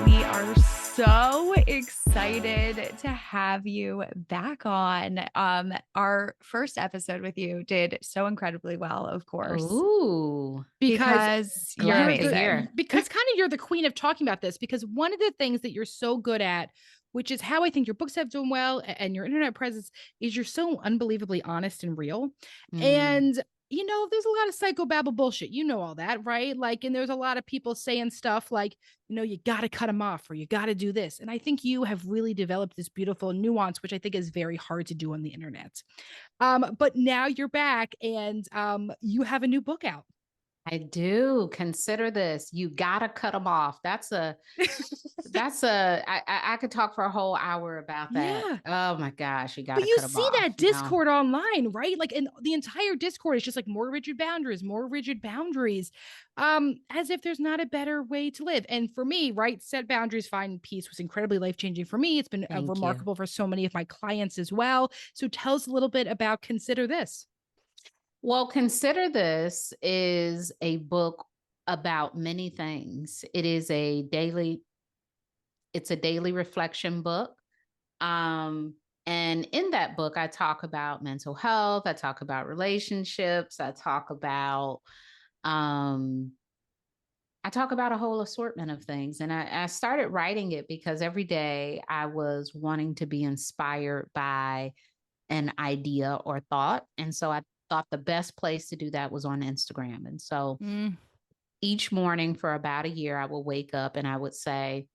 We are so excited to have you back on. Our first episode with you did so incredibly well, of course, Ooh, because because you're glad to you're amazing. hear. the because kind of you're the queen of talking about this, because one of the things that you're so good at, which is how I think your books have done well and your internet presence, is you're so unbelievably honest and real. Mm, And there's a lot of psychobabble bullshit. You know all that, right? Like, and there's a lot of people saying stuff like, you got to cut them off or you got to do this. And I think you have really developed this beautiful nuance, which I think is very hard to do on the internet. But now you're back and you have a new book out. I do consider this. You gotta cut them off. I could talk for a whole hour about that. Yeah. Oh my gosh, you But gotta you cut them see off. that Discord online, right? Like, and the entire Discord is just like more rigid boundaries, as if there's not a better way to live. And for me, right, set boundaries, find peace was incredibly life changing for me. It's been Thank you. remarkable for so many of my clients as well. So tell us a little bit about Consider This. Well, consider this is a book about many things. It's a daily reflection book. And in that book, I talk about mental health, I talk about relationships, um, I talk about a whole assortment of things. And I started writing it because every day I was wanting to be inspired by an idea or thought. And so I thought the best place to do that was on Instagram. And so Mm, each morning for about a year, I would wake up and I would say,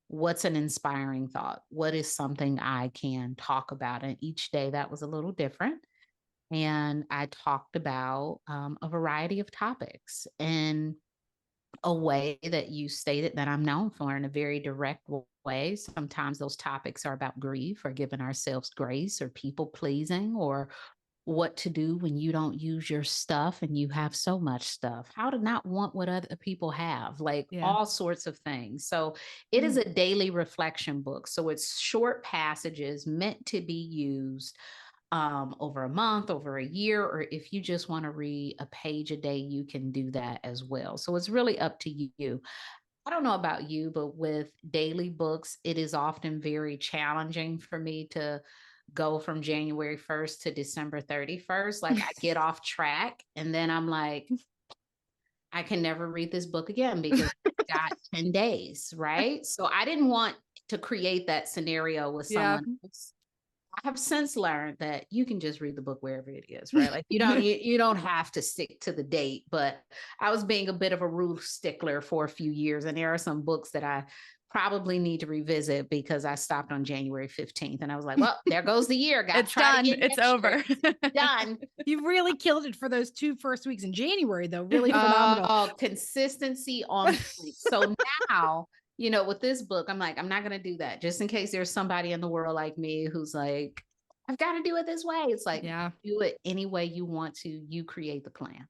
what's an inspiring thought? What is something I can talk about? And each day that was a little different. And I talked about a variety of topics in a way that you stated that I'm known for, in a very direct way. Sometimes those topics are about grief or giving ourselves grace or people pleasing or what to do when you don't use your stuff and you have so much stuff, how to not want what other people have, like yeah. all sorts of things. So it is Mm. a daily reflection book. So it's short passages meant to be used over a month, over a year, or if you just want to read a page a day, you can do that as well. So it's really up to you. I don't know about you, but with daily books, it is often very challenging for me to go from January 1st to December 31st. Like I get off track and then I'm like, I can never read this book again because I got 10 days, right? So I didn't want to create that scenario with Yeah. someone else. I have since learned that you can just read the book wherever it is, right? Like you don't have to stick to the date. But I was being a bit of a rule stickler for a few years, and there are some books that I probably need to revisit because I stopped on January 15th, and I was like, well, there goes the year. Got to It's try it done. again It's next year. over. Done. You really killed it for those 2 first weeks in January, though. Really phenomenal. Oh, consistency on point. So now, with this book, I'm like, I'm not going to do that just in case there's somebody in the world like me who's like, I've got to do it this way. It's like, Yeah. do it any way you want to. You create the plan.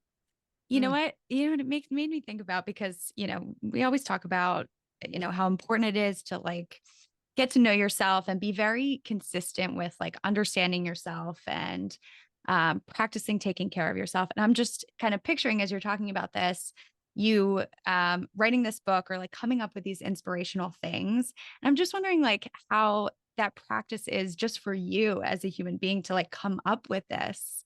You know Mm. what? You know what it made me think about, because, we always talk about, how important it is to like get to know yourself and be very consistent with like understanding yourself and practicing taking care of yourself. And I'm just kind of picturing, as you're talking about this, you writing this book or like coming up with these inspirational things. And I'm just wondering like how that practice is just for you as a human being to like come up with this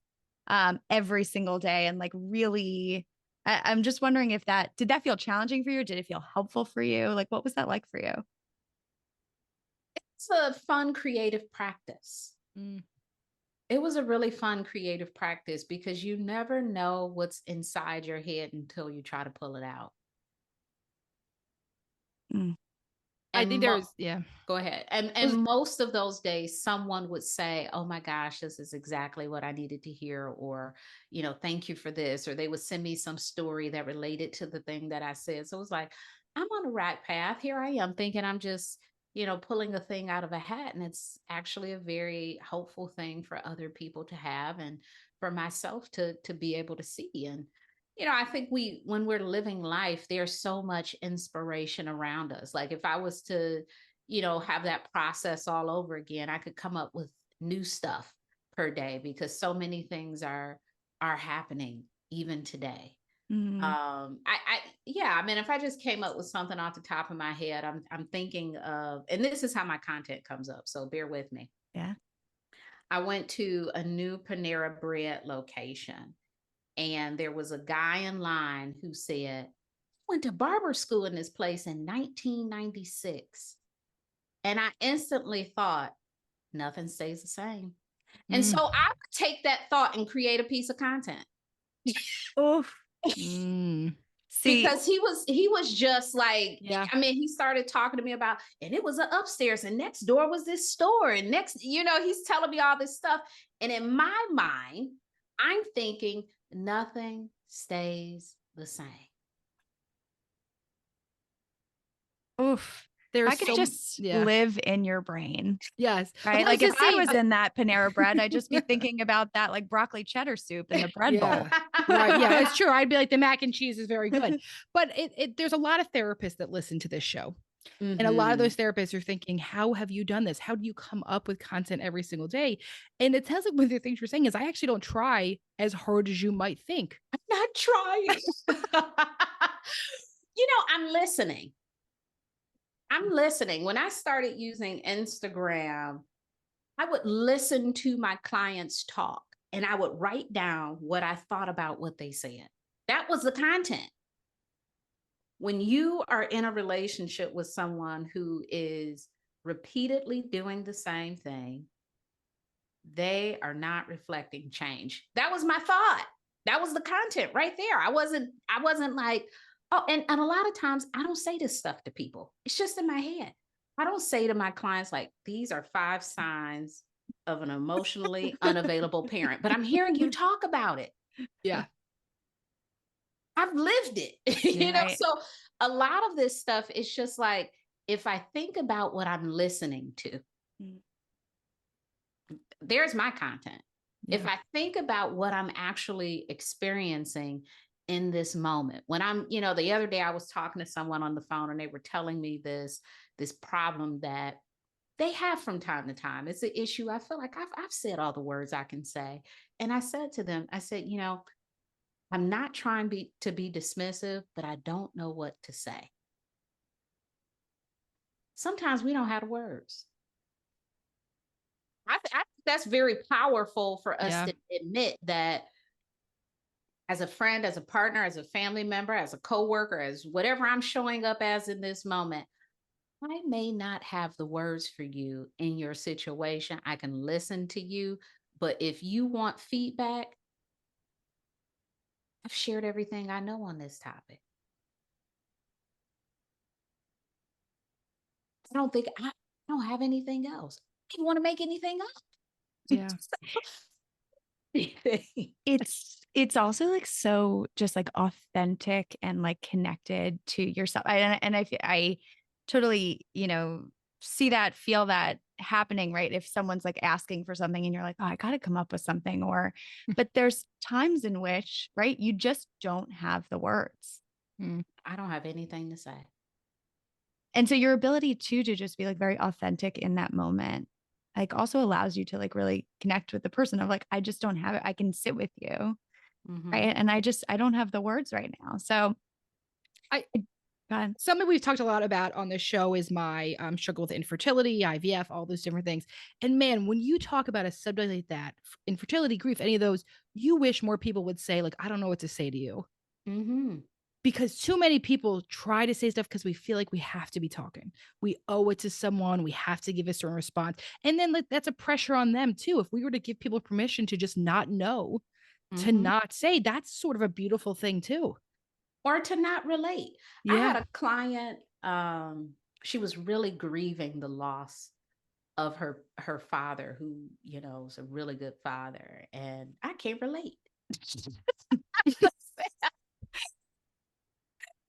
every single day and like really. I'm just wondering if did that feel challenging for you? Or did it feel helpful for you? Like, what was that like for you? It's a fun, creative practice. Mm. It was a really fun, creative practice because you never know what's inside your head until you try to pull it out. Mm. I And think there's, yeah. Go ahead. And most of those days, someone would say, "Oh my gosh, this is exactly what I needed to hear," or, "Thank you for this," or they would send me some story that related to the thing that I said. So it was like, I'm on the right path. Here I am thinking I'm just, pulling a thing out of a hat. And it's actually a very hopeful thing for other people to have and for myself to be able to see. And I think when we're living life, there's so much inspiration around us. Like if I was to, have that process all over again, I could come up with new stuff per day because so many things are happening even today. Yeah, I mean, if I just came up with something off the top of my head, I'm thinking of, and this is how my content comes up, so bear with me. Yeah. I went to a new Panera Bread location, and there was a guy in line who said, "I went to barber school in this place in 1996." And I instantly thought, nothing stays the same. And so I would take that thought and create a piece of content. Oof. See, Because he was just like, Yeah. I mean, he started talking to me about, and it was an upstairs, and next door was this store, and next, he's telling me all this stuff. And in my mind, I'm thinking nothing stays the same. oof. There's I could just live in your brain. Yes. Right. Like if I was in that Panera Bread, I'd just be thinking about that like broccoli cheddar soup in the bread bowl. Right. Yeah, it's true. I'd be like, the mac and cheese is very good. But there's a lot of therapists that listen to this show. And a lot of those therapists are thinking, how have you done this? How do you come up with content every single day? And it sounds like one of the things you're saying is, I actually don't try as hard as you might think. I'm not trying. I'm listening. When I started using Instagram, I would listen to my clients talk, and I would write down what I thought about what they said. That was the content. When you are in a relationship with someone who is repeatedly doing the same thing, they are not reflecting change. That was my thought. That was the content right there. I wasn't like, oh, and a lot of times I don't say this stuff to people. It's just in my head. I don't say to my clients, like, these are 5 signs of an emotionally unavailable parent, but I'm hearing you talk about it. Yeah. I've lived it, Right. So a lot of this stuff is just like, if I think about what I'm listening to, there's my content. Yeah. If I think about what I'm actually experiencing in this moment, when I'm, the other day I was talking to someone on the phone, and they were telling me this problem that they have from time to time. It's an issue. I feel like I've said all the words I can say. And I said to them, I said, I'm not trying to be dismissive, but I don't know what to say. Sometimes we don't have the words. I think that's very powerful for us to admit that, as a friend, as a partner, as a family member, as a coworker, as whatever I'm showing up as in this moment, I may not have the words for you in your situation. I can listen to you, but if you want feedback, I've shared everything I know on this topic. I don't have anything else. I don't want to make anything up. Yeah. It's also like so just like authentic and like connected to yourself. I totally, see that, feel that happening, right? If someone's like asking for something and you're like, oh, I got to come up with something, but there's times in which, right, you just don't have the words. I don't have anything to say. And so your ability to just be like very authentic in that moment, like also allows you to like really connect with the person of like, I just don't have it. I can sit with you. Right. And I don't have the words right now. So something we've talked a lot about on this show is my struggle with infertility, IVF, all those different things. And man, when you talk about a subject like that, infertility, grief, any of those, you wish more people would say, like, I don't know what to say to you. Because too many people try to say stuff because we feel like we have to be talking. We owe it to someone. We have to give a certain response. And then like, that's a pressure on them too. If we were to give people permission to just not know, to not say, that's sort of a beautiful thing too. Or to not relate. Yeah. I had a client, she was really grieving the loss of her father, who, was a really good father. And I can't relate.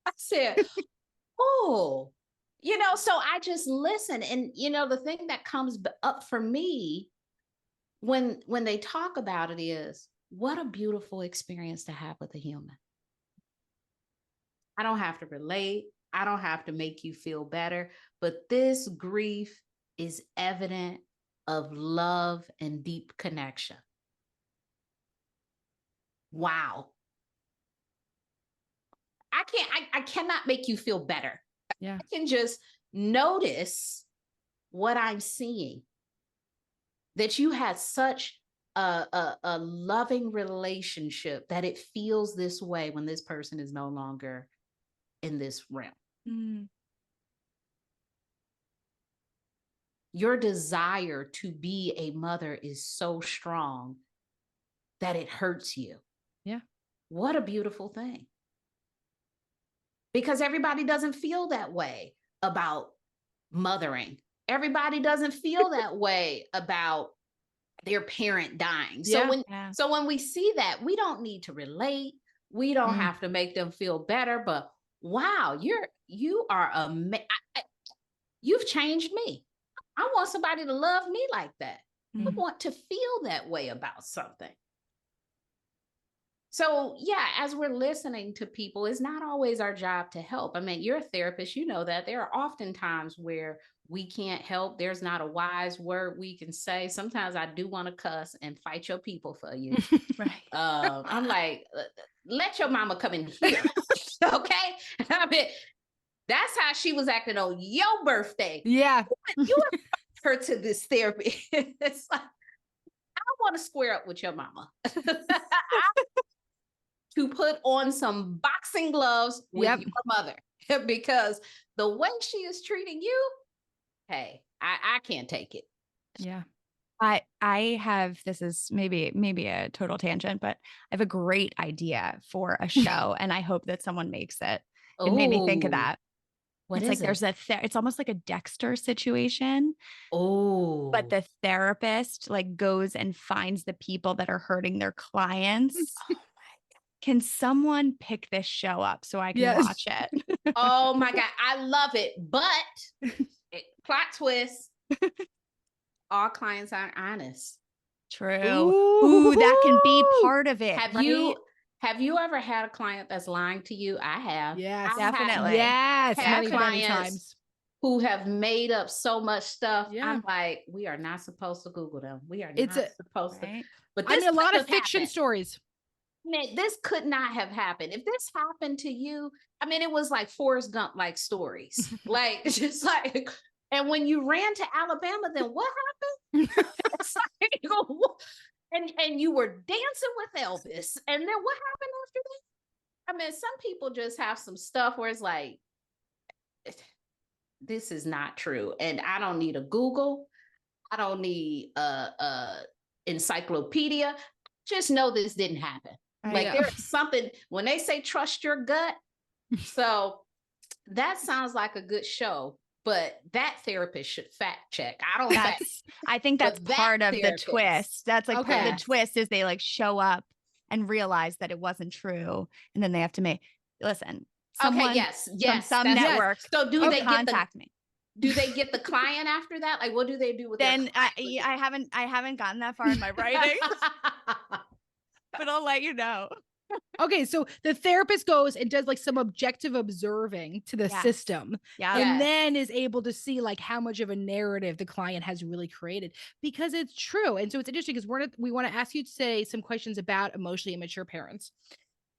I said, oh, so I just listen. And, the thing that comes up for me when they talk about it is, what a beautiful experience to have with a human. I don't have to relate. I don't have to make you feel better, but this grief is evident of love and deep connection. Wow. I cannot make you feel better. Yeah. I can just notice what I'm seeing, that you had such a loving relationship that it feels this way when this person is no longer in this realm. Mm. Your desire to be a mother is so strong that it hurts you. Yeah. What a beautiful thing. Because everybody doesn't feel that way about mothering. Everybody doesn't feel that way about their parent dying. So when we see that, we don't need to relate. We don't have to make them feel better, but wow, you are you've changed me. I want somebody to love me like that. I want to feel that way about something. So yeah, as we're listening to people, it's not always our job to help. I mean, you're a therapist, you know that there are often times where we can't help. There's not a wise word we can say. Sometimes I do want to cuss and fight your people for you. Right. I'm like, let your mama come in here. Okay. I mean, that's how she was acting on your birthday. Yeah. You her to this therapy. It's like, I want to square up with your mama. To put on some boxing gloves with your mother, because the way she is treating you, hey, I can't take it. Yeah. I have, this is maybe a total tangent, but I have a great idea for a show and I hope that someone makes it. It made me think of that. What It's is like there's it's almost like a Dexter situation. Oh. But the therapist like goes and finds the people that are hurting their clients. Oh my God. Can someone pick this show up so I can watch it? Oh my God. I love it. But plot twist. All clients aren't honest. True. Ooh, that can be part of it. Have you ever had a client that's lying to you? I have. Yes. Definitely. Yes. Many times. Who have made up so much stuff. Yeah. I'm like, we are not supposed to Google them. We are not supposed to. But I mean, a lot of fiction stories. Man, this could not have happened. If this happened to you, I mean, it was like Forrest Gump like stories. Like, just like, and when you ran to Alabama, then what happened? It's like, and you were dancing with Elvis. And then what happened after that? I mean, some people just have some stuff where it's like, this is not true. And I don't need a Google. I don't need a encyclopedia. Just know this didn't happen. Like there's something when they say trust your gut. So that sounds like a good show, but that therapist should fact check. I think that's part of the twist. That's like part of the twist is they like show up and realize that it wasn't true. And then they have to listen. Someone, yes. From some network. So do they contact me? Do they get the client after that? Like, what do they do with then? I haven't gotten that far in my writing, but I'll let you know. Okay, so the therapist goes and does like some objective observing to the system, and then is able to see like how much of a narrative the client has really created, because it's true. And so it's interesting because we want to ask you to say some questions about emotionally immature parents.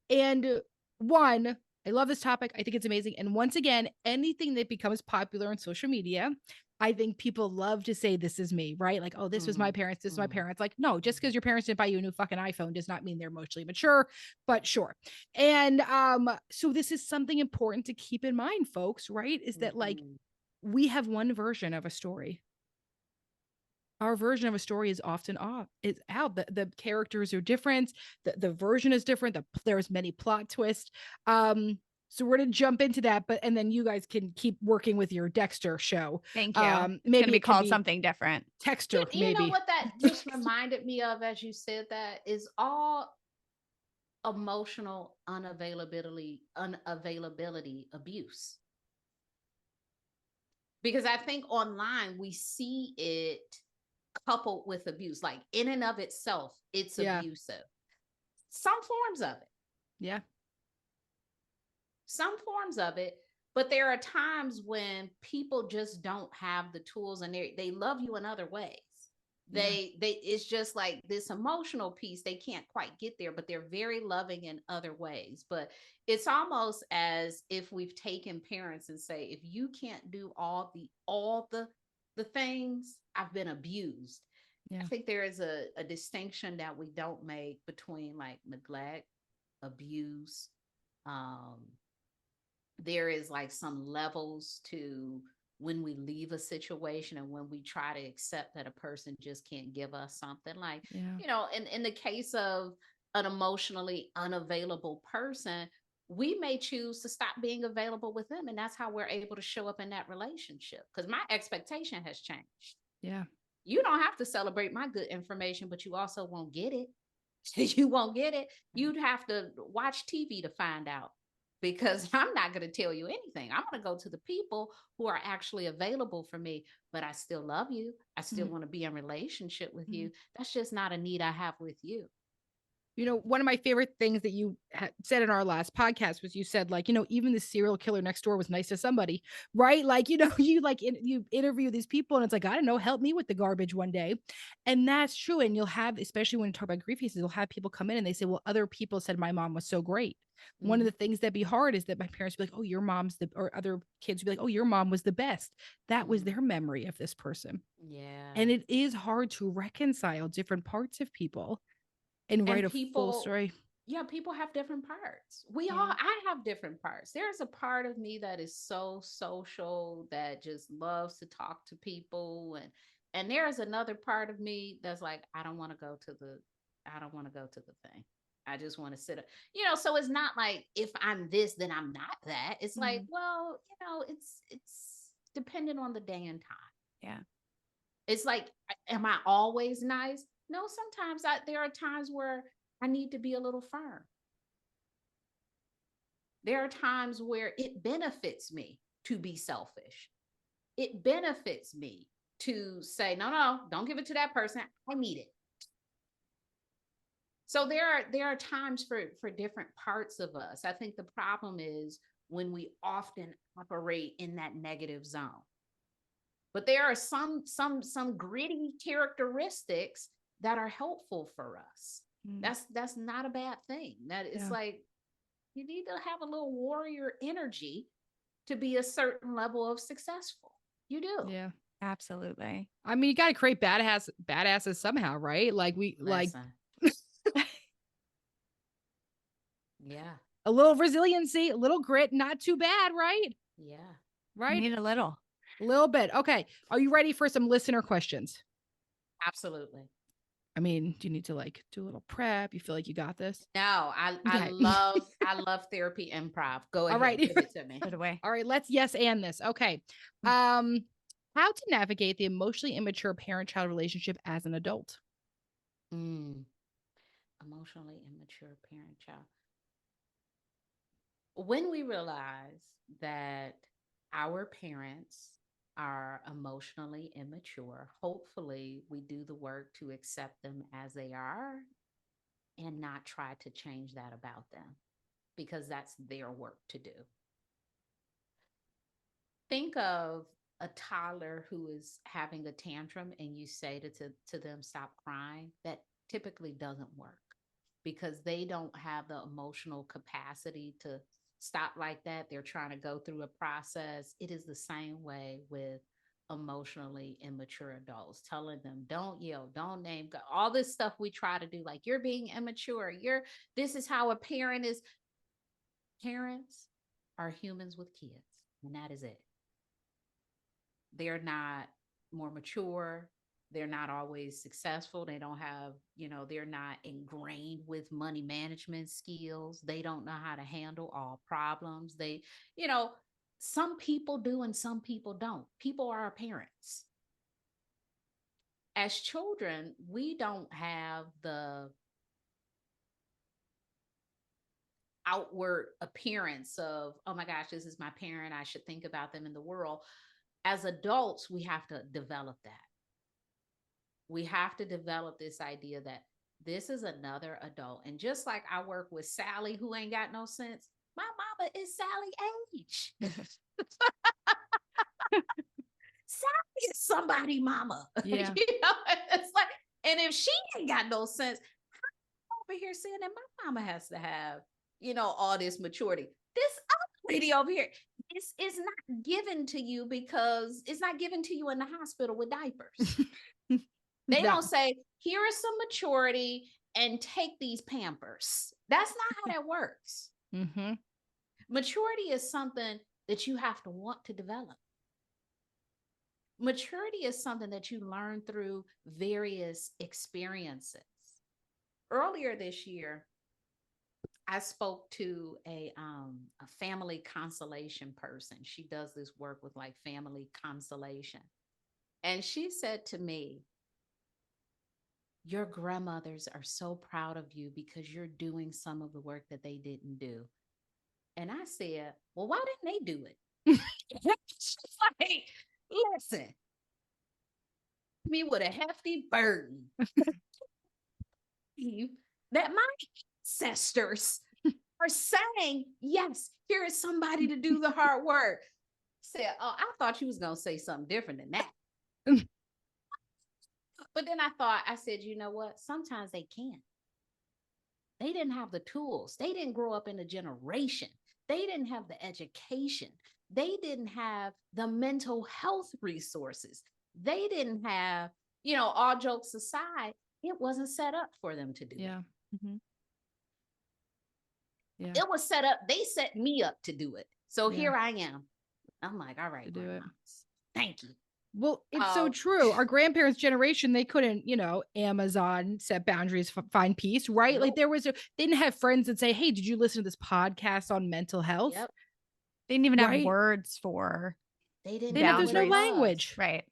And one, I love this topic. I think it's amazing. And once again, anything that becomes popular on social media, I think people love to say, this is me, right? Like, oh, this was my parents. This is my parents. Like, no, just because your parents didn't buy you a new fucking iPhone does not mean they're emotionally mature, but sure. And so this is something important to keep in mind, folks, right? Is that like, we have one version of a story. Our version of a story is often out. The characters are different. The version is different. There's many plot twists. So we're going to jump into that, and then you guys can keep working with your Dexter show. Thank you. Maybe it called something different. Texter, maybe. You know what that just reminded me of as you said that is all emotional unavailability abuse. Because I think online we see it coupled with abuse, like in and of itself, it's abusive. Some forms of it. Yeah. Some forms of it, but there are times when people just don't have the tools and they love you in other ways. It's just like this emotional piece. They can't quite get there, but they're very loving in other ways. But it's almost as if we've taken parents and say, if you can't do all the things, I've been abused. Yeah. I think there is a distinction that we don't make between like neglect, abuse. There is like some levels to when we leave a situation and when we try to accept that a person just can't give us something. Like, Yeah. in the case of an emotionally unavailable person, we may choose to stop being available with them. And that's how we're able to show up in that relationship. Because my expectation has changed. Yeah. You don't have to celebrate my good information, but you also won't get it. You won't get it. You'd have to watch TV to find out, because I'm not going to tell you anything. I'm going to go to the people who are actually available for me, but I still love you. I still want to be in relationship with you. That's just not a need I have with you. One of my favorite things that you said in our last podcast was you said, like, even the serial killer next door was nice to somebody, right? Like, you you interview these people and it's like, I don't know, help me with the garbage one day. And that's true. And you'll have, especially when you talk about grief cases, you'll have people come in and they say, well, other people said my mom was so great. One of the things that'd be hard is that my parents would be like, oh, your mom's or other kids would be like, oh, your mom was the best. That was their memory of this person. Yeah. And it is hard to reconcile different parts of people and write a full story. Yeah, people have different parts. I have different parts. There's a part of me that is so social, that just loves to talk to people, and there's another part of me that's like, I don't want to go to the thing. I just want to sit up. So it's not like if I'm this, then I'm not that. It's like, well, it's dependent on the day and time. Yeah. It's like, am I always nice? No, sometimes there are times where I need to be a little firm. There are times where it benefits me to be selfish. It benefits me to say, no, don't give it to that person. I need it. So there are times for different parts of us. I think the problem is when we often operate in that negative zone. But there are some gritty characteristics that are helpful for us. That's not a bad thing. That it's like, you need to have a little warrior energy to be a certain level of successful. You do. Yeah, absolutely. I mean, you got to create badasses somehow, right? Like yeah, a little resiliency, a little grit, not too bad, right? Yeah. Right. You need a little bit. Okay. Are you ready for some listener questions? Absolutely. I mean, do you need to like do a little prep? You feel like you got this? No, I love therapy improv. Go ahead. All right. Give it to me. Put it away. All right. Let's yes and this. Okay. How to navigate the emotionally immature parent-child relationship as an adult? Emotionally immature parent-child. When we realize that our parents are emotionally immature, hopefully we do the work to accept them as they are and not try to change that about them, because that's their work to do. Think of a toddler who is having a tantrum and you say to them, stop crying. That typically doesn't work because they don't have the emotional capacity to stop like that. They're trying to go through a process. It is the same way with emotionally immature adults, telling them, don't yell, don't name God, all this stuff we try to do, like, you're being immature. This is how a parent is. Parents are humans with kids, and that is it. They're not more mature. They're not always successful. They don't have, they're not ingrained with money management skills. They don't know how to handle all problems. Some people do and some people don't. People are our parents. As children, we don't have the outward appearance of, oh my gosh, this is my parent. I should think about them in the world. As adults, we have to develop that. We have to develop this idea that this is another adult. And just like I work with Sally, who ain't got no sense, my mama is Sally age. Sally is somebody mama. Yeah. It's like, and if she ain't got no sense, I'm over here saying that my mama has to have, all this maturity. This other lady over here is not given to you because it's not given to you in the hospital with diapers. They No. don't say, here is some maturity and take these Pampers. That's not how that works. Mm-hmm. Maturity is something that you have to want to develop. Maturity is something that you learn through various experiences. Earlier this year, I spoke to a family constellation person. She does this work with like family constellation. And she said to me, your grandmothers are so proud of you because you're doing some of the work that they didn't do. And I said, well, why didn't they do it? She's like, listen, me with a hefty burden that my ancestors are saying, yes, here is somebody to do the hard work. I said, oh, I thought you was going to say something different than that. But then I said, you know what? Sometimes they can't. They didn't have the tools. They didn't grow up in a generation. They didn't have the education. They didn't have the mental health resources. They didn't have, all jokes aside, it wasn't set up for them to do it. Mm-hmm. Yeah. It was set up. They set me up to do it. So Yeah. here I am. I'm like, all right, do it. Thank you. Well, it's so true. Our grandparents' generation, they couldn't, Amazon set boundaries, find peace, right? Nope. Like they didn't have friends that say, hey, did you listen to this podcast on mental health? Yep. They didn't even have Right. words for They didn't They know know there's no what it was. language. right.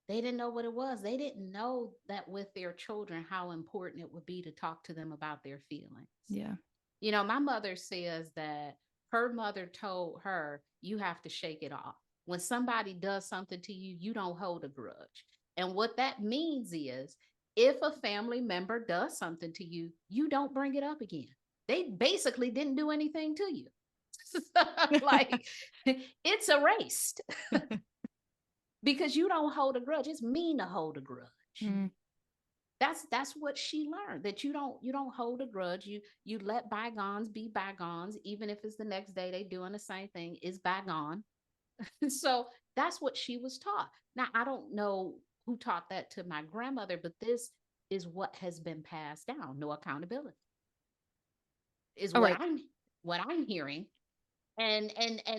They didn't know what it was. They didn't know that with their children, how important it would be to talk to them about their feelings. Yeah. My mother says that her mother told her, you have to shake it off. When somebody does something to you, you don't hold a grudge. And what that means is if a family member does something to you, you don't bring it up again. They basically didn't do anything to you. Like it's erased because you don't hold a grudge. It's mean to hold a grudge. Mm. That's what she learned, that you don't hold a grudge. You let bygones be bygones, even if it's the next day they doing the same thing, is bygone. So that's what she was taught. Now I don't know who taught that to my grandmother, but this is what has been passed down. No accountability is what I'm hearing. And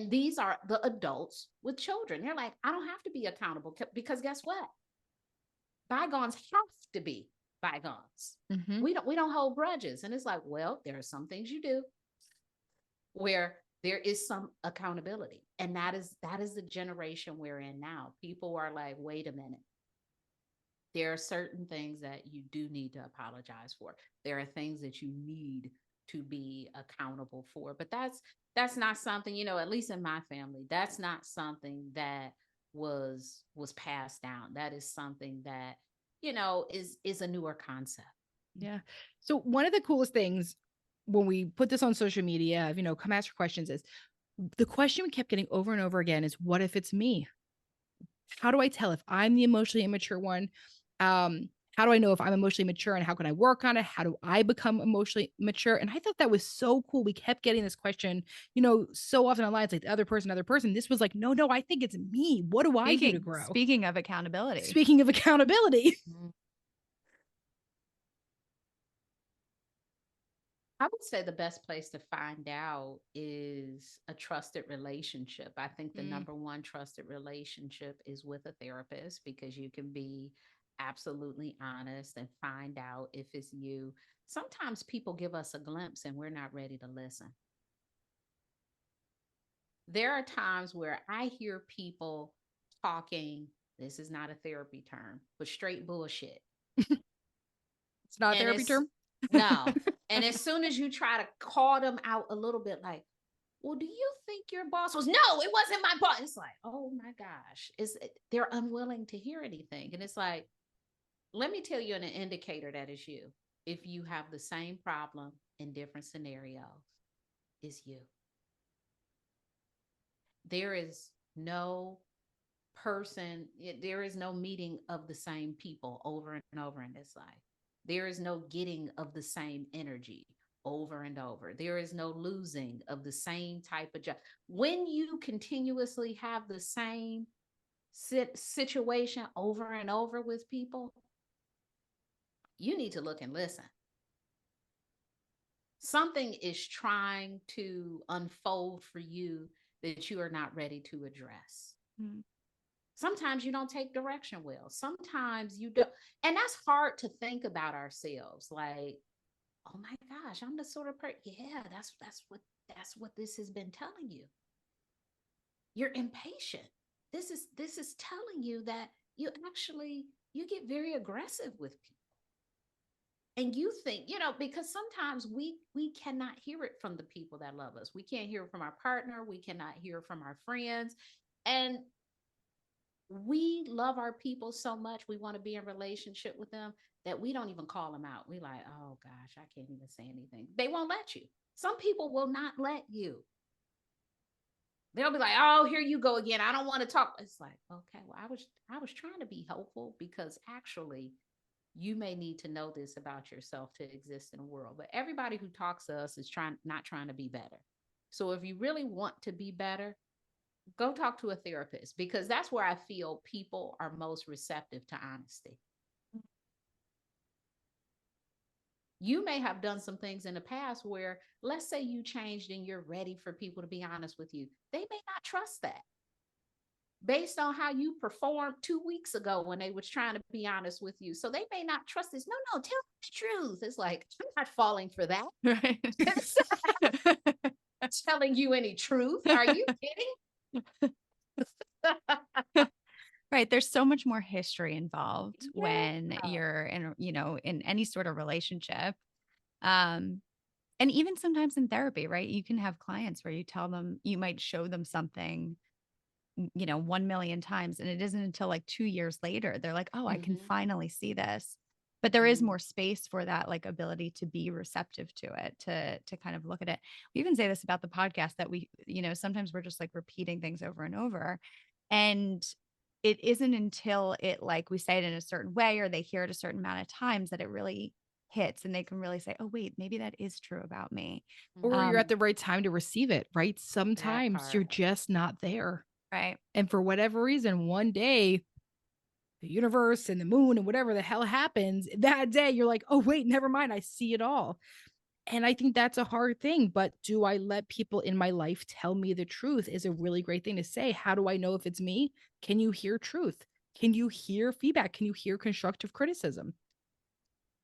these are the adults with children. They're like, I don't have to be accountable because guess what? Bygones have to be bygones. Mm-hmm. We don't hold grudges. And it's like, well, there are some things you do where there is some accountability. And that is the generation we're in now. People are like, wait a minute. There are certain things that you do need to apologize for. There are things that you need to be accountable for. But that's not something, at least in my family, that's not something that was passed down. That is something that, is a newer concept. Yeah. So one of the coolest things when we put this on social media, come ask your questions, is the question we kept getting over and over again is, what if it's me? How do I tell if I'm the emotionally immature one? How do I know if I'm emotionally mature and how can I work on it? How do I become emotionally mature? And I thought that was so cool. We kept getting this question, so often online. It's like the other person. This was like, no, I think it's me. What do I do to grow? Speaking of accountability. I would say the best place to find out is a trusted relationship. I think the number one trusted relationship is with a therapist, because you can be absolutely honest and find out if it's you. Sometimes people give us a glimpse and we're not ready to listen. There are times where I hear people talking, this is not a therapy term, but straight bullshit. It's not a therapy term? No. And as soon as you try to call them out a little bit, like, well, do you think your boss was? No, it wasn't my boss. It's like, oh my gosh, they're unwilling to hear anything. And it's like, let me tell you an indicator that is you. If you have the same problem in different scenarios, it's you. There is no person, there is no meeting of the same people over and over in this life. There is no getting of the same energy over and over. There is no losing of the same type of job. When you continuously have the same situation over and over with people, you need to look and listen. Something is trying to unfold for you that you are not ready to address. Mm-hmm. Sometimes you don't take direction well. Sometimes you don't. And that's hard to think about ourselves. Like, oh my gosh, I'm the sort of person. Yeah, that's what this has been telling you. You're impatient. This is telling you that you get very aggressive with people. And you think, because sometimes we cannot hear it from the people that love us. We can't hear it from our partner. We cannot hear it from our friends. And we love our people so much. We want to be in relationship with them that we don't even call them out. We like, oh gosh, I can't even say anything. They won't let you. Some people will not let you. They'll be like, oh, here you go again. I don't want to talk. It's like, okay, well, I was trying to be helpful, because actually you may need to know this about yourself to exist in the world. But everybody who talks to us is not trying to be better. So if you really want to be better, go talk to a therapist, because that's where I feel people are most receptive to honesty. You may have done some things in the past where, let's say you changed and you're ready for people to be honest with you. They may not trust that based on how you performed 2 weeks ago when they was trying to be honest with you. So they may not trust this. No, tell me the truth. It's like, I'm not falling for that. Right. Telling you any truth. Are you kidding? Right. There's so much more history involved when you're in any sort of relationship. And even sometimes in therapy, right? You can have clients where you might show them something, 1 million times. And it isn't until like 2 years later, they're like, oh, I can finally see this. But there is more space for that, like, ability to be receptive to it, to kind of look at it. We even say this about the podcast, that we, sometimes we're just like repeating things over and over. And it isn't until we say it in a certain way, or they hear it a certain amount of times, that it really hits, and they can really say, oh, wait, maybe that is true about me. Or you're at the right time to receive it, right? Sometimes you're just not there. Right. And for whatever reason, one day, the universe and the moon and whatever the hell happens that day, you're like, oh, wait, never mind. I see it all. And I think that's a hard thing. But do I let people in my life tell me the truth is a really great thing to say. How do I know if it's me? Can you hear truth? Can you hear feedback? Can you hear constructive criticism?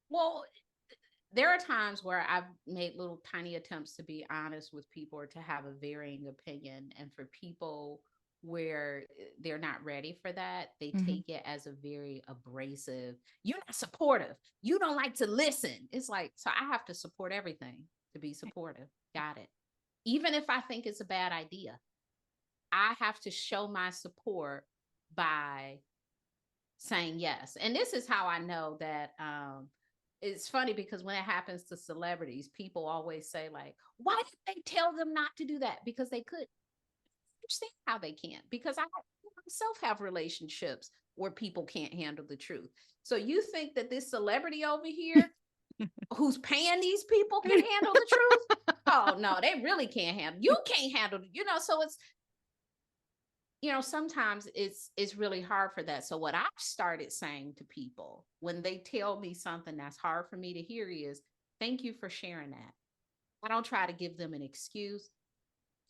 Well, there are times where I've made little tiny attempts to be honest with people, or to have a varying opinion. And for people where they're not ready for that, they take it as a very abrasive, you're not supportive, you don't like to listen. It's like, so I have to support everything to be supportive. Got it. Even if I think it's a bad idea, I have to show my support by saying yes. And this is how I know that it's funny, because when it happens to celebrities, people always say, like, why did they tell them not to do that? Because they could. Understand how they can't, because I myself have relationships where people can't handle the truth. So you think that this celebrity over here who's paying these people can handle the truth? Oh no, they really can't handle. You can't handle, so it's, sometimes it's really hard for that. So what I've started saying to people when they tell me something that's hard for me to hear is, thank you for sharing that. I don't try to give them an excuse.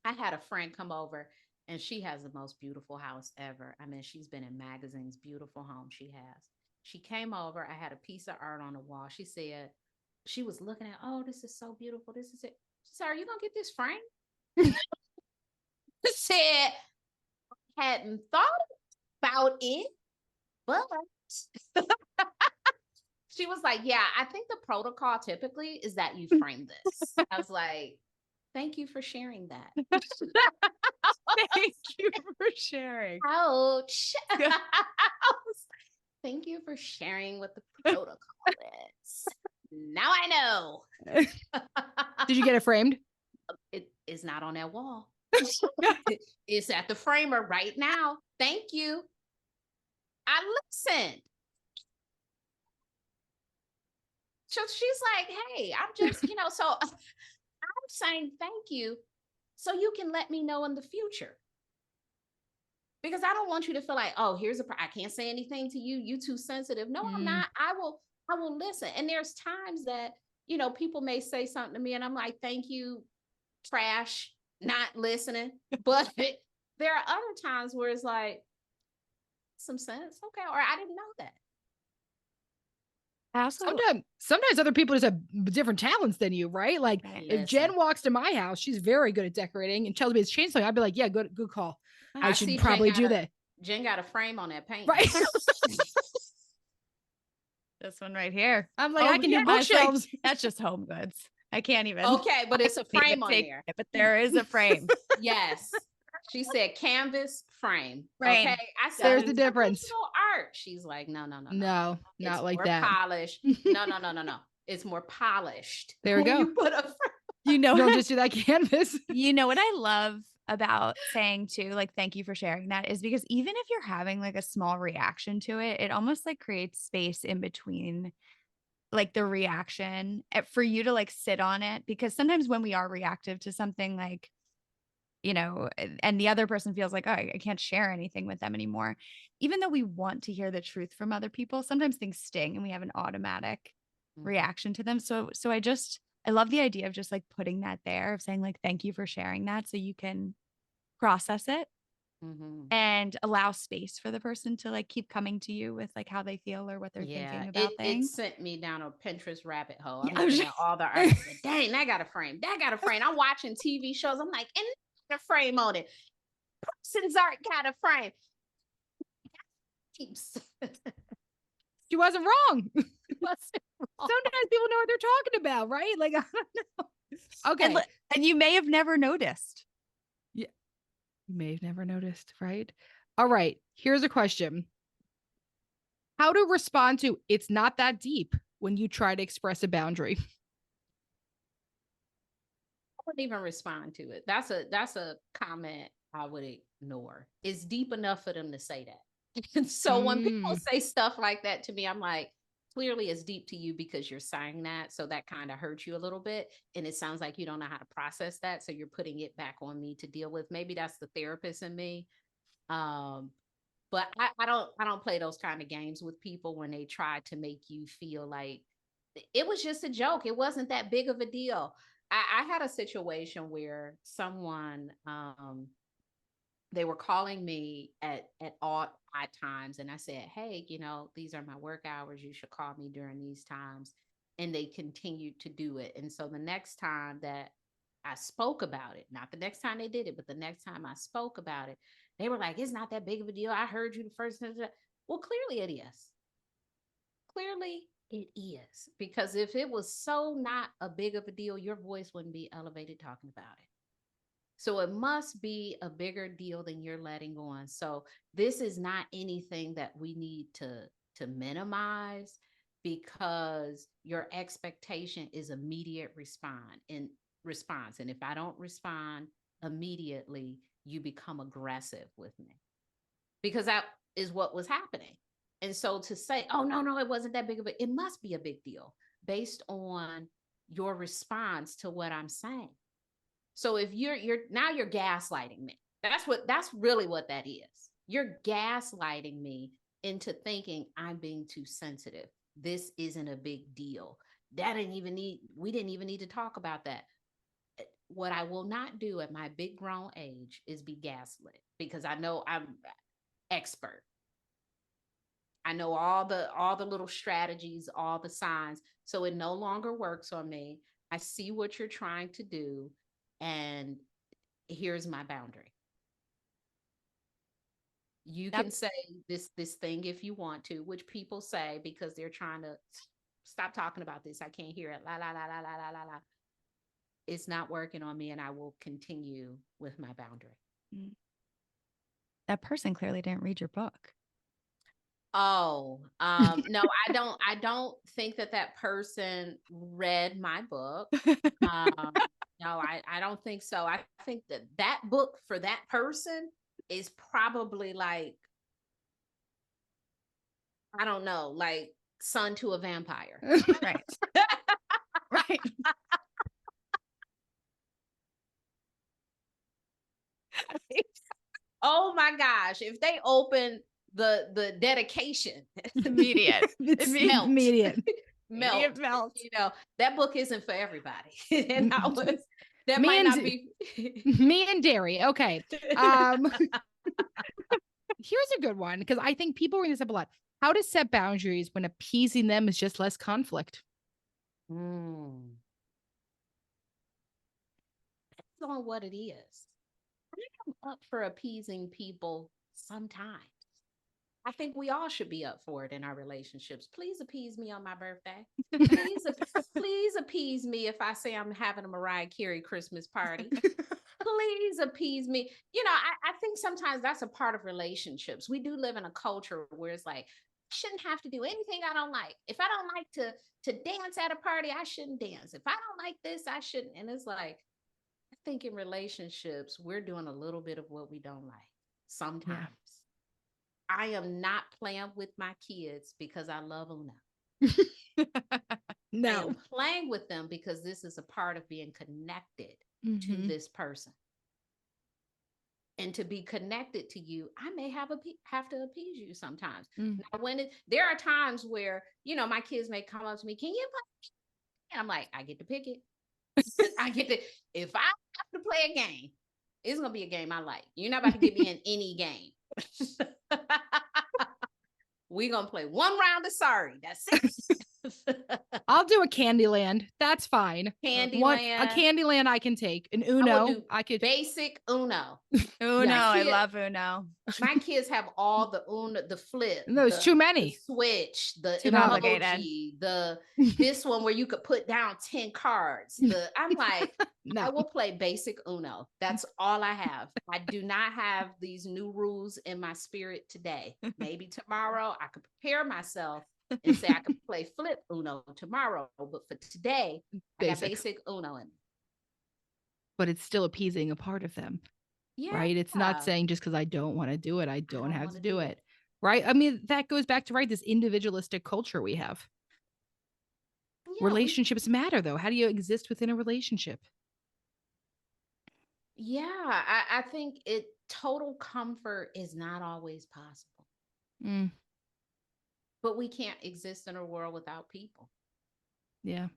I had a friend come over, and she has the most beautiful house ever. I mean, she's been in magazines, beautiful home she has. She came over. I had a piece of art on the wall. She said, she was looking at, oh, this is so beautiful. This is it. She said, are you going to get this framed? She said, hadn't thought about it, but she was like, yeah, I think the protocol typically is that you frame this. I was like, thank you for sharing that. Thank you for sharing. Ouch. Thank you for sharing what the protocol is. Now I know. Did you get it framed? It is not on that wall. It's at the framer right now. Thank you. I listened. So she's like, hey, I'm just, so I'm saying thank you so you can let me know in the future. Because I don't want you to feel like, oh, I can't say anything to you. You too sensitive. No, I'm not. I will listen. And there's times that, people may say something to me and I'm like, thank you, trash, not listening. But there are other times where it's like, some sense. Okay. Or I didn't know that. Sometimes other people just have different talents than you, right? Like if Jen walks to my house, she's very good at decorating and tells me it's changed something, I'd be like, yeah, good call. I should probably do that. Jen got a frame on that paint. Right. This one right here. I'm like, I can do bookshelves. That's just home goods. I can't even. Okay, but it's a frame on there. But there is a frame. Yes. She said canvas frame. Right. Okay. I said there's the difference. Art. She's like, no. No, not like that. Polished. No. It's more polished. There we go. You put a don't just do that canvas. You know what I love about saying too, like, thank you for sharing that, is because even if you're having like a small reaction to it, it almost like creates space in between like the reaction for you to like sit on it. Because sometimes when we are reactive to something, like, and the other person feels like, oh, I can't share anything with them anymore. Even though we want to hear the truth from other people, sometimes things sting and we have an automatic reaction to them. So I love the idea of just like putting that there, of saying like, thank you for sharing that, so you can process it and allow space for the person to like keep coming to you with like how they feel or what they're thinking about things. It sent me down a Pinterest rabbit hole. I'm looking at all the artists. Dang, that got a frame. I'm watching TV shows. I'm like, and a frame on it. Person's art got a frame. She wasn't wrong. Sometimes people know what they're talking about, right? Like, I don't know. Okay. And you may have never noticed. Yeah. You may have never noticed, right? All right. Here's a question. How to respond to "it's not that deep" when you try to express a boundary? I wouldn't even respond to it. That's a comment I would ignore. It's deep enough for them to say that. And so when people say stuff like that to me, I'm like, clearly it's deep to you because you're saying that. So that kind of hurts you a little bit. And it sounds like you don't know how to process that. So you're putting it back on me to deal with. Maybe that's the therapist in me. But I don't play those kind of games with people when they try to make you feel like it was just a joke. It wasn't that big of a deal. I had a situation where someone, they were calling me at odd times. And I said, hey, these are my work hours. You should call me during these times. And they continued to do it. And so the next time that I spoke about it, not the next time they did it, but the next time I spoke about it, they were like, it's not that big of a deal. I heard you the first time. Well, clearly it is. Clearly it is. Because if it was so not a big of a deal, your voice wouldn't be elevated talking about it. So it must be a bigger deal than you're letting on. So this is not anything that we need to minimize, because your expectation is immediate response. And if I don't respond immediately, you become aggressive with me, because that is what was happening. And so to say, oh, no, it wasn't that big of it must be a big deal based on your response to what I'm saying. So if you're gaslighting me, that's really what that is. You're gaslighting me into thinking I'm being too sensitive. This isn't a big deal. We didn't even need to talk about that. What I will not do at my big grown age is be gaslit, because I know I'm expert. I know all the little strategies, all the signs. So it no longer works on me. I see what you're trying to do, and here's my boundary. You can say this thing if you want to, which people say because they're trying to stop talking about this. I can't hear it. La la la la la la la la. It's not working on me, and I will continue with my boundary. That person clearly didn't read your book. Oh, no, I don't think that person read my book. No, I don't think so. I think that book for that person is probably like, I don't know, like son to a vampire. Right. Right. Oh my gosh, if they open the dedication, Immediate. It's melt. immediate. melt. Melt. You know, that book isn't for everybody. And that Me might and not be Me and dairy. Okay. Here's a good one, because I think people bring this up a lot. How to set boundaries when appeasing them is just less conflict. Depends on what it is. I'm up for appeasing people sometimes. I think we all should be up for it in our relationships. Please appease me on my birthday. Please appease me if I say I'm having a Mariah Carey Christmas party. Please appease me. You know, I think sometimes that's a part of relationships. We do live in a culture where it's like, I shouldn't have to do anything I don't like. If I don't like to dance at a party, I shouldn't dance. If I don't like this, I shouldn't. And it's like, I think in relationships, we're doing a little bit of what we don't like sometimes. Yeah. I am not playing with my kids because I love Uno. No. I am playing with them because this is a part of being connected to this person. And to be connected to you, I may have to appease you sometimes. Now, there are times where, you know, my kids may come up to me, can you play? And I'm like, I get to pick it. If I have to play a game, it's going to be a game I like. You're not about to get me in any game. We're going to play one round of sorry. That's it. I'll do a Candyland. That's fine. Candyland. A Candyland I can take. An Uno. I could basic Uno. Uno. I love Uno. My kids have all the Uno, the flip. No, it's too many. The switch, the too complicated. This one where you could put down 10 cards. I'm like, no. I will play basic Uno. That's all I have. I do not have these new rules in my spirit today. Maybe tomorrow I could prepare myself and say I could play flip Uno tomorrow, but for today, I got basic Uno in. But it's still appeasing a part of them, right? It's not saying just because I don't want to do it, I don't have to do it, right? I mean, that goes back to, right, this individualistic culture we have. Yeah, relationships matter, though. How do you exist within a relationship? Yeah, I think total comfort is not always possible. But we can't exist in a world without people. Yeah.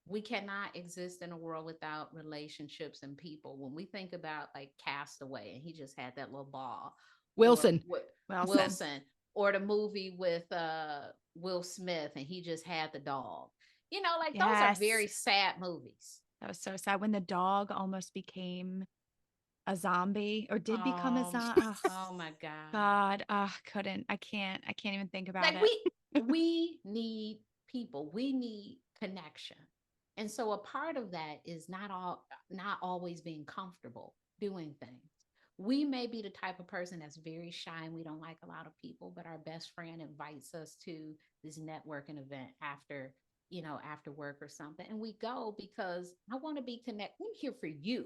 We cannot exist in a world without relationships and people. When we think about like Castaway, and he just had that little ball. Wilson. Or the movie with Will Smith, and he just had the dog. You know, like those are very sad movies. That was so sad when the dog almost became a zombie or did become a zombie. Oh my God. I can't even think about it. We need people. We need connection. And so a part of that is not always being comfortable doing things. We may be the type of person that's very shy and we don't like a lot of people, but our best friend invites us to this networking event after work or something. And we go because I want to be connected. I'm here for you.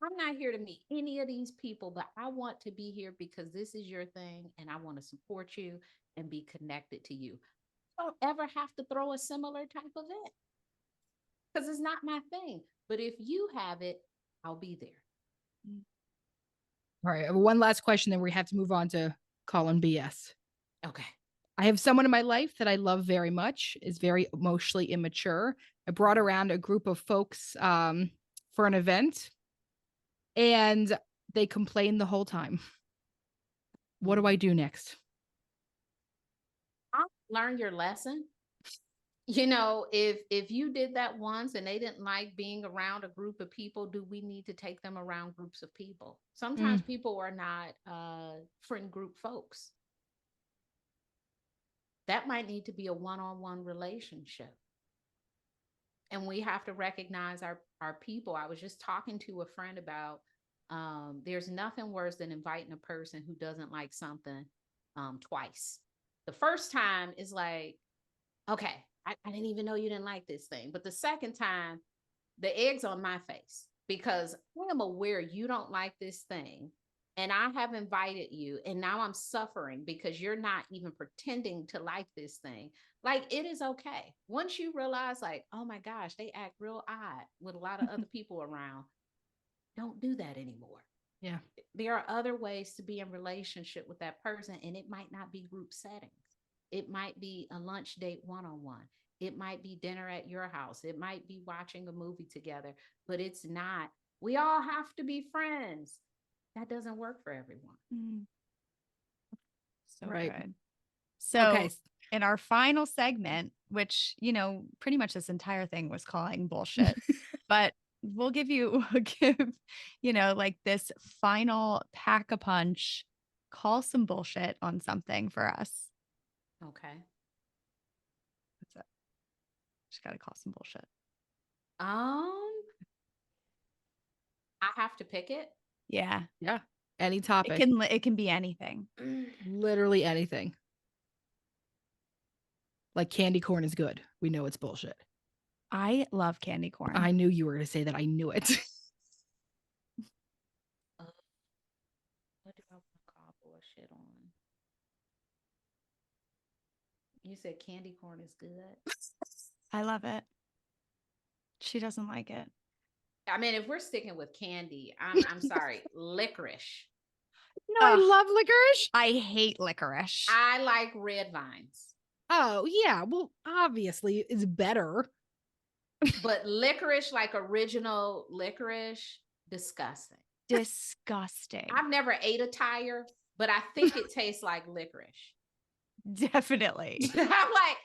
I'm not here to meet any of these people, but I want to be here because this is your thing and I want to support you and be connected to you. I don't ever have to throw a similar type of event because it's not my thing. But if you have it, I'll be there. All right. One last question, then we have to move on to calling BS. Okay. I have someone in my life that I love very much, is very emotionally immature. I brought around a group of folks for an event, and they complained the whole time. What do I do next? I'll learn your lesson. You know, if you did that once and they didn't like being around a group of people, do we need to take them around groups of people? Sometimes people are not friend group folks. That might need to be a one-on-one relationship. And we have to recognize our people. I was just talking to a friend about there's nothing worse than inviting a person who doesn't like something twice. The first time is like, okay, I didn't even know you didn't like this thing. But the second time, the egg's on my face because I am aware you don't like this thing. and I have invited you, and now I'm suffering because you're not even pretending to like this thing. Like, it is okay. Once you realize, like, oh my gosh, they act real odd with a lot of other people around, don't do that anymore. Yeah. There are other ways to be in relationship with that person, and it might not be group settings. It might be a lunch date one-on-one. It might be dinner at your house. It might be watching a movie together, but it's not, we all have to be friends. That doesn't work for everyone. So Right. good. So Okay. in our final segment, which, you know, pretty much this entire thing was calling bullshit, but we'll give, you know, like this final pack a punch, call some bullshit on something for us. Okay. That's it. Just got to call some bullshit. I have to pick it. Yeah. Yeah. Any topic. It can be anything. Literally anything. Like candy corn is good. We know it's bullshit. I love candy corn. I knew you were going to say that. I knew it. What do I want to call bullshit on? You said candy corn is good. I love it. She doesn't like it. I mean, if we're sticking with candy, I'm sorry, licorice. No, I love licorice. I hate licorice. I like red vines. Oh, yeah. Well, obviously it's better. But licorice, like original licorice, disgusting. Disgusting. I've never ate a tire, but I think it tastes like licorice. Definitely. I'm like,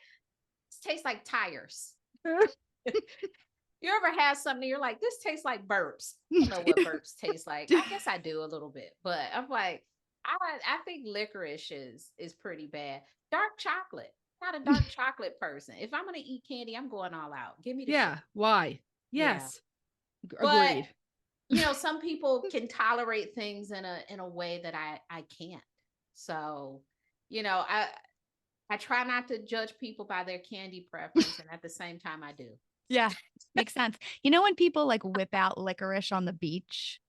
it tastes like tires. You ever had something you're like, this tastes like burps? I don't know what burps taste like. I guess I do a little bit, but I'm like, I think licorice is pretty bad. Dark chocolate. Not a dark chocolate person. If I'm gonna eat candy, I'm going all out. Give me the Yeah. shit. Why? Yes. Yeah. Agreed. But, you know, some people can tolerate things in a way that I can't. So, you know, I try not to judge people by their candy preference, and at the same time I do. Yeah, makes sense. You know, when people like whip out licorice on the beach,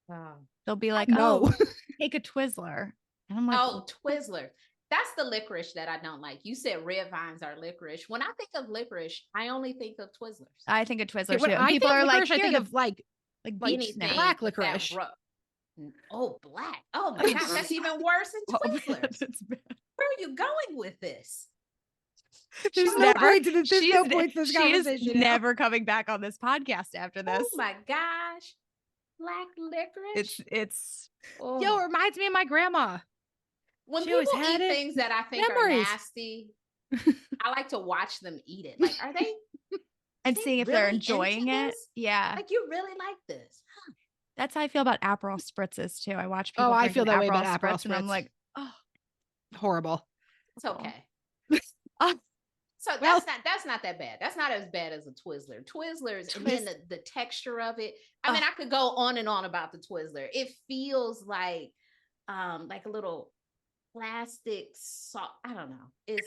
they'll be like, No. "Oh, take a Twizzler," and I'm like, "Oh, Twizzler." That's the licorice that I don't like. You said red vines are licorice. When I think of licorice, I only think of Twizzlers. I think of Twizzler When too. I People think are like, licorice, I think of like beach anything snacks. black with that licorice. Oh, black. Oh my gosh, that's even worse than Twizzlers. Where are you going with this? There's no point to this she conversation. is never coming back on this podcast after this. Oh my gosh. Black licorice. It's Yo, it reminds me of my grandma. When She people always had eat it. things that I think Memories. are nasty, I like to watch them eat it. Like, are they and seeing if they're really enjoying into it. this? Yeah. Like, you really like this? Huh. That's how I feel about Aperol spritzes too. I watch people. I feel that way about Aperol Aperol spritz, and I'm spritz. like, oh, It's horrible. okay. Oh. So that's not that bad. That's not as bad as a Twizzler. Twizzlers, and then the texture of it. I mean, I could go on and on about the Twizzler. It feels like a little plastic salt. I don't know. It's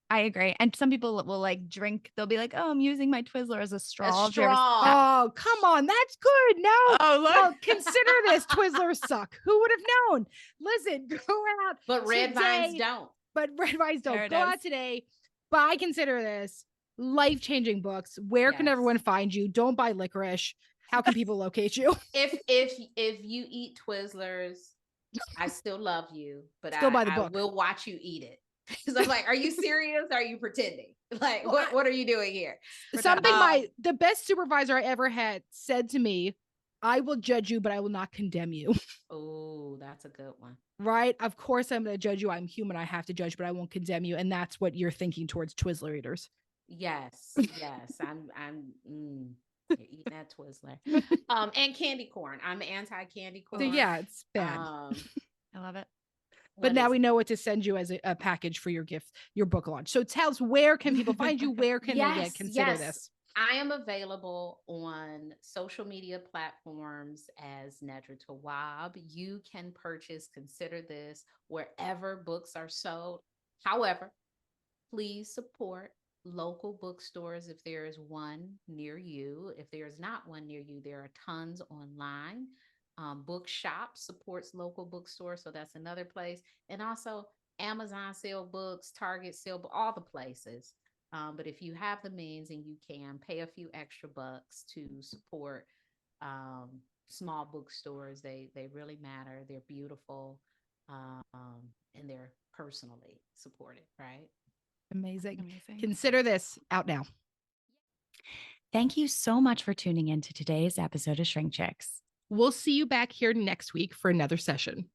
I agree. And some people will like drink. They'll be like, "Oh, I'm using my Twizzler as a straw." A straw. Oh, come on. That's good. No. Oh, look. Well, consider this. Twizzlers suck. Who would have known? Listen, go out. But red vines don't. But red vines There don't. it Go is. out today. Buy Consider This. Life-changing books. Where can Yes. everyone find you? Don't buy licorice. How can people locate you? If you eat Twizzlers, I still love you, but Still buy the I book. will watch you eat it. Because I'm like, are you serious? Are you pretending? Like, what are you doing here? Something the best supervisor I ever had said to me, "I will judge you, but I will not condemn you." Oh, that's a good one. Right? Of course I'm going to judge you. I'm human. I have to judge, but I won't condemn you. And that's what you're thinking towards Twizzler eaters. Yes. You're eating that Twizzler. And candy corn. I'm anti-candy corn. So yeah, it's bad. I love it. But now we know what to send you as a package for your gift, your book launch. So tell us, where can people find you? Where can they Consider This? I am available on social media platforms as Nedra Tawwab. You can purchase Consider This wherever books are sold. However, please support local bookstores if there is one near you. If there is not one near you, there are tons online. Bookshop supports local bookstores, so that's another place. And also Amazon sell books, Target sell all the places. But if you have the means and you can pay a few extra bucks to support small bookstores, they really matter. They're beautiful, and they're personally supported, right? Amazing. Amazing. Consider this out now. Thank you so much for tuning in to today's episode of Shrink Chicks. We'll see you back here next week for another session.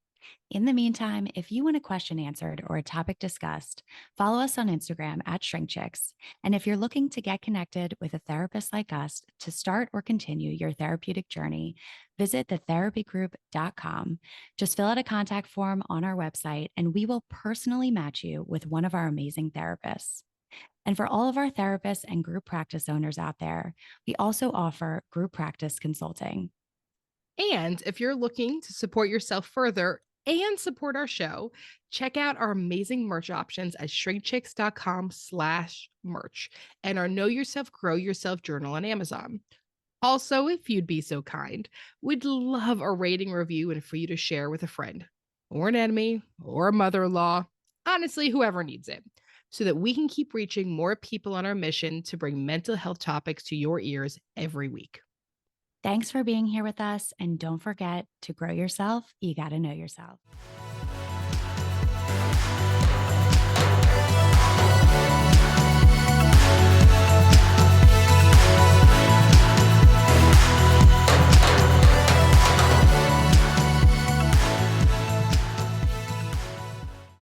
In the meantime, if you want a question answered or a topic discussed, follow us on Instagram at ShrinkChicks. And if you're looking to get connected with a therapist like us to start or continue your therapeutic journey, visit thetherapygroup.com. Just fill out a contact form on our website, and we will personally match you with one of our amazing therapists. And for all of our therapists and group practice owners out there, we also offer group practice consulting. And if you're looking to support yourself further and support our show, check out our amazing merch options at shrinkchicks.com/merch and our Know Yourself, Grow Yourself journal on Amazon. Also, if you'd be so kind, we'd love a rating, review, and for you to share with a friend or an enemy or a mother-in-law, honestly, whoever needs it, so that we can keep reaching more people on our mission to bring mental health topics to your ears every week. Thanks for being here with us. And don't forget, to grow yourself, you got to know yourself.